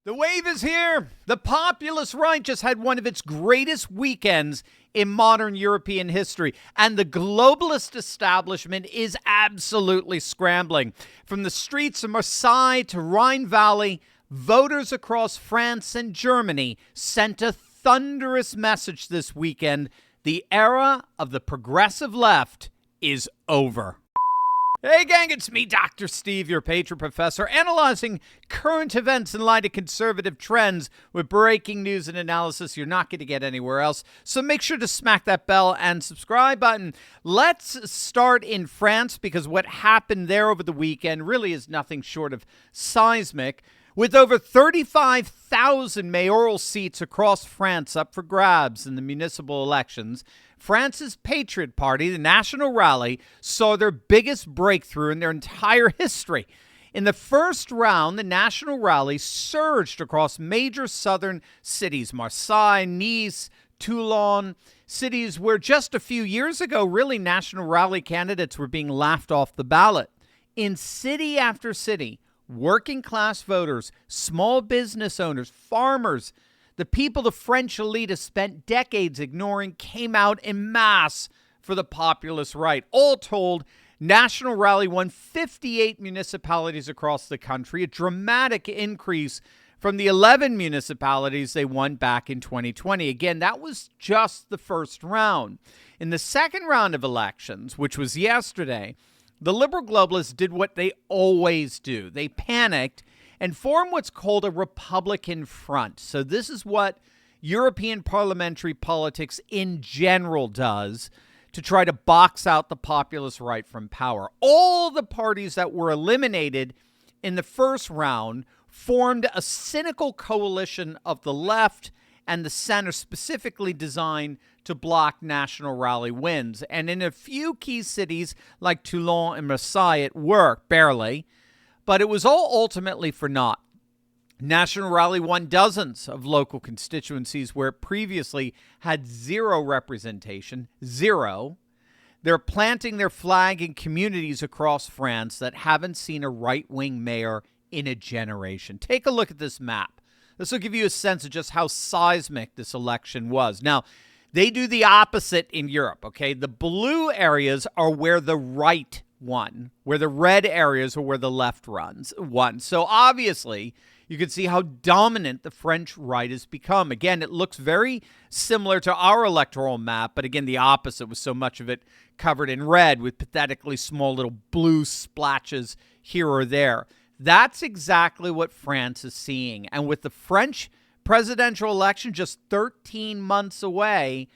The wave is here. The populist right just had one of its greatest weekends in modern European history, and the globalist establishment is absolutely scrambling. From the streets of Marseille to Rhine Valley, voters across France and Germany sent a thunderous message this weekend. The era of the progressive left is over. Hey gang, it's me, Dr. Steve, your patron professor, analyzing current events in light of conservative trends with breaking news and analysis you're not going to get anywhere else. So make sure to smack that bell and subscribe button. Let's start in France, because what happened there over the weekend really is nothing short of seismic. With over 35,000 mayoral seats across France up for grabs in the municipal elections, France's Patriot Party, the National Rally, saw their biggest breakthrough in their entire history. In the first round, the National Rally surged across major southern cities, Marseille, Nice, Toulon, cities where just a few years ago, really, National Rally candidates were being laughed off the ballot. In city after city, working-class voters, small business owners, farmers, the people the French elite has spent decades ignoring, came out en masse for the populist right. All told, National Rally won 58 municipalities across the country, a dramatic increase from the 11 municipalities they won back in 2020. Again, that was just the first round. In the second round of elections, which was yesterday, the liberal globalists did what they always do. They panicked and formed what's called a Republican front. So this is what European parliamentary politics in general does to try to box out the populist right from power. All the parties that were eliminated in the first round formed a cynical coalition of the left and the center, specifically designed to block National Rally wins. And in a few key cities like Toulon and Marseille, it worked, barely. But it was all ultimately for naught. National Rally won dozens of local constituencies where it previously had zero representation. Zero. They're planting their flag in communities across France that haven't seen a right-wing mayor in a generation. Take a look at this map. This will give you a sense of just how seismic this election was. Now, they do the opposite in Europe, okay? The blue areas are where the right won, where the red areas are where the left won. So obviously, you can see how dominant the French right has become. Again, it looks very similar to our electoral map, but again, the opposite, with so much of it covered in red with pathetically small little blue splatches here or there. That's exactly what France is seeing. And with the French presidential election just 13 months away,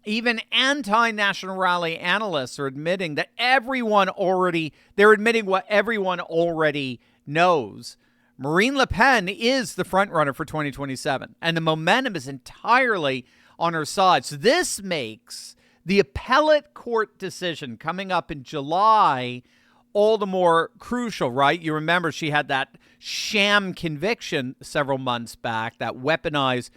even anti-National Rally analysts are admitting that they're admitting what everyone already knows. Marine Le Pen is the frontrunner for 2027, and the momentum is entirely on her side. So this makes the appellate court decision coming up in July all the more crucial, right? You remember she had that sham conviction several months back, that weaponized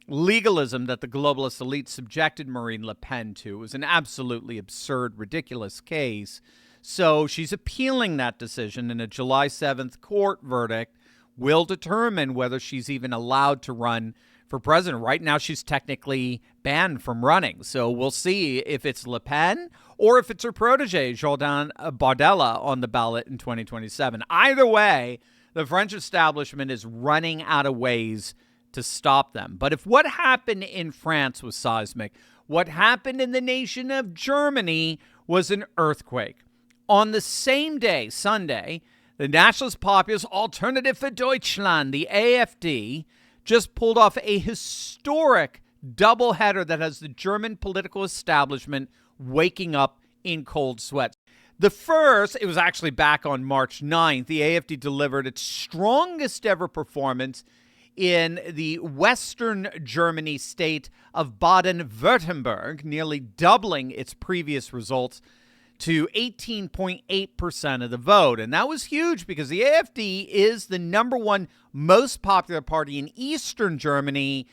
legalism that the globalist elite subjected Marine Le Pen to. It was an absolutely absurd, ridiculous case. So she's appealing that decision, and a July 7th court verdict will determine whether she's even allowed to run for president. Right now, she's technically banned from running. So we'll see if it's Le Pen or if it's her protege, Jordan Bardella, on the ballot in 2027. Either way, the French establishment is running out of ways to stop them. But if what happened in France was seismic, what happened in the nation of Germany was an earthquake. On the same day, Sunday, the Nationalist Populist Alternative for Deutschland, the AfD, just pulled off a historic doubleheader that has the German political establishment waking up in cold sweat. The first, it was actually back on March 9th, the AfD delivered its strongest ever performance in the Western Germany state of Baden-Württemberg, nearly doubling its previous results to 18.8% of the vote. And that was huge because the AfD is the number one most popular party in Eastern Germany,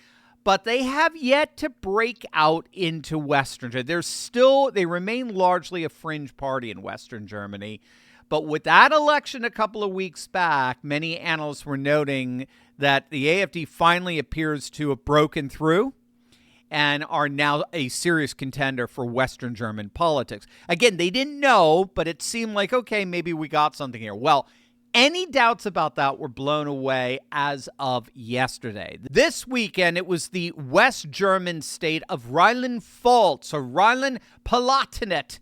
but they have yet to break out into Western Germany. They remain largely a fringe party in Western Germany. But with that election a couple of weeks back, many analysts were noting that the AfD finally appears to have broken through and are now a serious contender for Western German politics. Again, they didn't know, but it seemed like, okay, maybe we got something here. Well, any doubts about that were blown away as of yesterday. This weekend, it was the West German state of Rheinland-Pfalz, or Rheinland-Palatinate,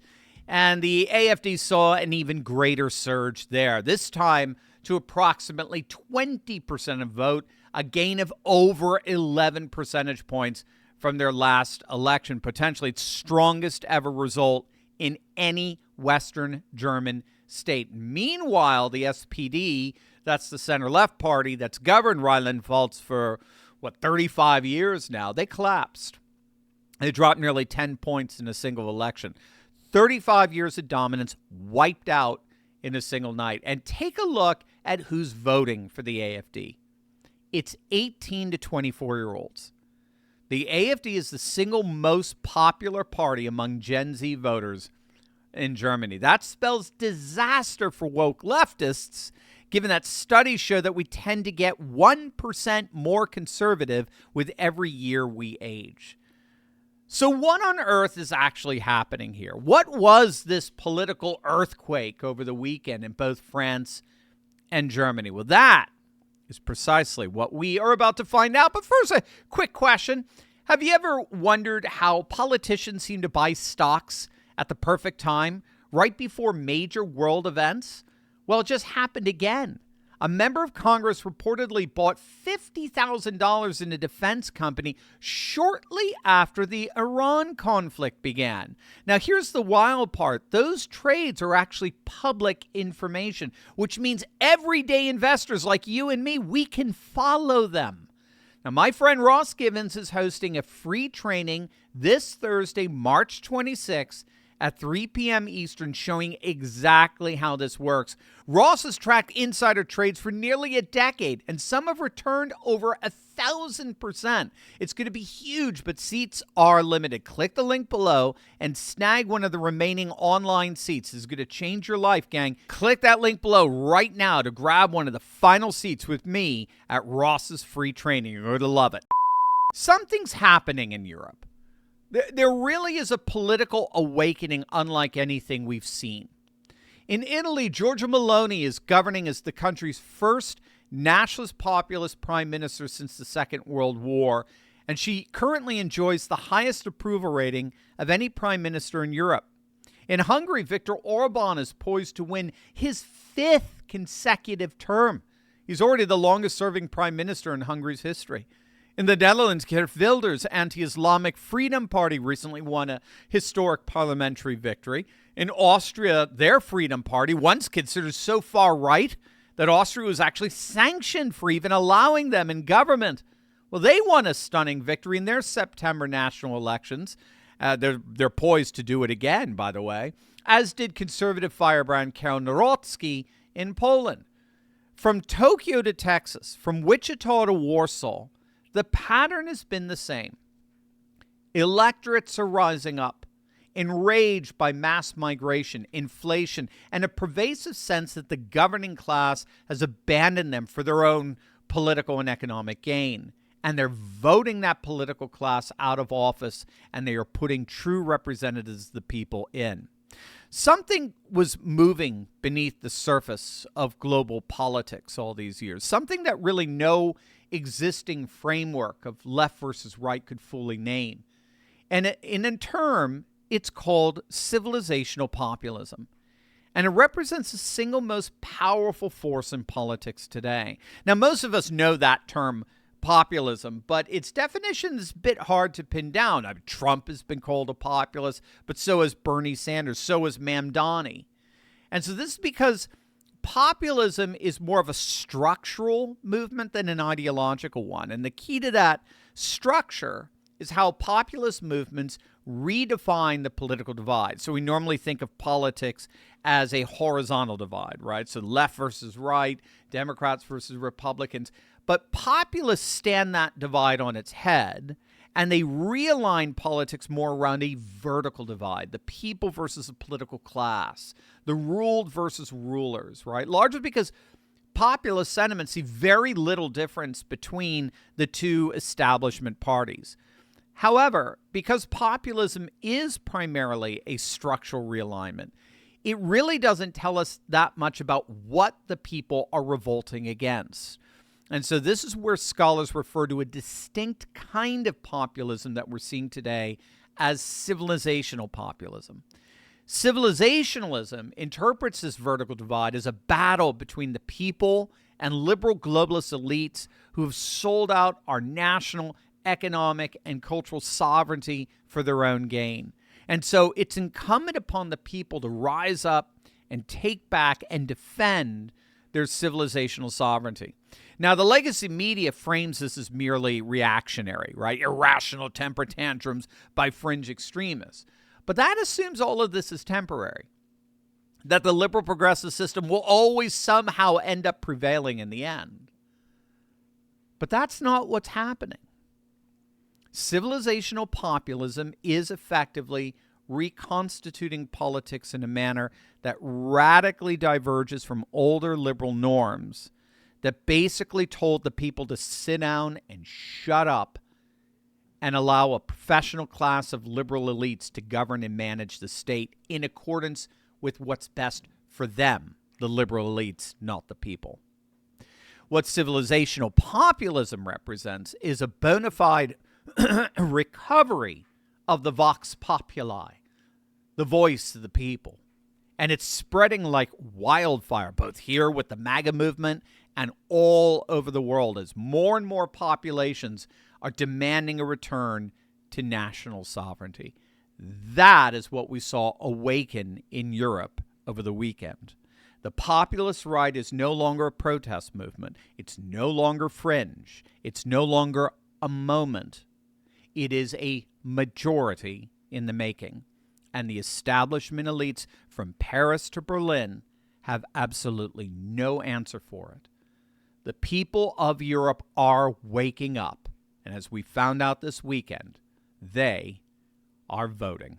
and the AfD saw an even greater surge there, this time to approximately 20% of vote, a gain of over 11 percentage points from their last election, potentially its strongest ever result in any Western German state. Meanwhile, the SPD, that's the center-left party that's governed Rheinland-Pfalz for, 35 years now, they collapsed. They dropped nearly 10 points in a single election. 35 years of dominance wiped out in a single night. And take a look at who's voting for the AfD. It's 18 to 24-year-olds. The AfD is the single most popular party among Gen Z voters in Germany. That spells disaster for woke leftists, given that studies show that we tend to get 1% more conservative with every year we age. So what on earth is actually happening here? What was this political earthquake over the weekend in both France and Germany? Well, that is precisely what we are about to find out. But first, a quick question. Have you ever wondered how politicians seem to buy stocks at the perfect time, right before major world events? Well, it just happened again. A member of Congress reportedly bought $50,000 in a defense company shortly after the Iran conflict began. Now, here's the wild part. Those trades are actually public information, which means everyday investors like you and me, we can follow them. Now, my friend Ross Givens is hosting a free training this Thursday, March 26th, at 3 p.m. Eastern, showing exactly how this works. Ross has tracked insider trades for nearly a decade, and some have returned over 1,000%. It's going to be huge, but seats are limited. Click the link below and snag one of the remaining online seats. This is going to change your life, gang. Click that link below right now to grab one of the final seats with me at Ross's free training. You're going to love it. Something's happening in Europe. There really is a political awakening unlike anything we've seen. In Italy, Giorgia Meloni is governing as the country's first nationalist populist prime minister since the Second World War, and she currently enjoys the highest approval rating of any prime minister in Europe. In Hungary, Viktor Orban is poised to win his 5th consecutive term. He's already the longest-serving prime minister in Hungary's history. In the Netherlands, Geert Wilders' anti-Islamic Freedom Party recently won a historic parliamentary victory. In Austria, their Freedom Party, once considered so far right that Austria was actually sanctioned for even allowing them in government. Well, they won a stunning victory in their September national elections. They're poised to do it again, by the way, as did conservative firebrand Karol Nawrocki in Poland. From Tokyo to Texas, from Wichita to Warsaw, the pattern has been the same. Electorates are rising up, enraged by mass migration, inflation, and a pervasive sense that the governing class has abandoned them for their own political and economic gain. And they're voting that political class out of office, and they are putting true representatives of the people in. Something was moving beneath the surface of global politics all these years, something that really no existing framework of left versus right could fully name. And in a term, it's called civilizational populism. And it represents the single most powerful force in politics today. Now, most of us know that term, populism, but its definition is a bit hard to pin down. I mean, Trump has been called a populist, but so has Bernie Sanders, so has Mamdani. And so this is because populism is more of a structural movement than an ideological one. And the key to that structure is how populist movements redefine the political divide. So we normally think of politics as a horizontal divide, right? So left versus right, Democrats versus Republicans. But populists stand that divide on its head, and they realign politics more around a vertical divide, the people versus the political class, the ruled versus rulers, right? Largely because populist sentiment see very little difference between the two establishment parties. However, because populism is primarily a structural realignment, it really doesn't tell us that much about what the people are revolting against. And so this is where scholars refer to a distinct kind of populism that we're seeing today as civilizational populism. Civilizationalism interprets this vertical divide as a battle between the people and liberal globalist elites who have sold out our national, economic, and cultural sovereignty for their own gain. And so it's incumbent upon the people to rise up and take back and defend their civilizational sovereignty. Now, the legacy media frames this as merely reactionary, right? Irrational temper tantrums by fringe extremists. But that assumes all of this is temporary, that the liberal progressive system will always somehow end up prevailing in the end. But that's not what's happening. Civilizational populism is effectively reconstituting politics in a manner that radically diverges from older liberal norms that basically told the people to sit down and shut up and allow a professional class of liberal elites to govern and manage the state in accordance with what's best for them, the liberal elites, not the people. What civilizational populism represents is a bona fide recovery of the vox populi, the voice of the people. And it's spreading like wildfire, both here with the MAGA movement and all over the world, as more and more populations are demanding a return to national sovereignty. That is what we saw awaken in Europe over the weekend. The populist right is no longer a protest movement. It's no longer fringe. It's no longer a moment. It is a majority in the making. And the establishment elites from Paris to Berlin have absolutely no answer for it. The people of Europe are waking up. And as we found out this weekend, they are voting.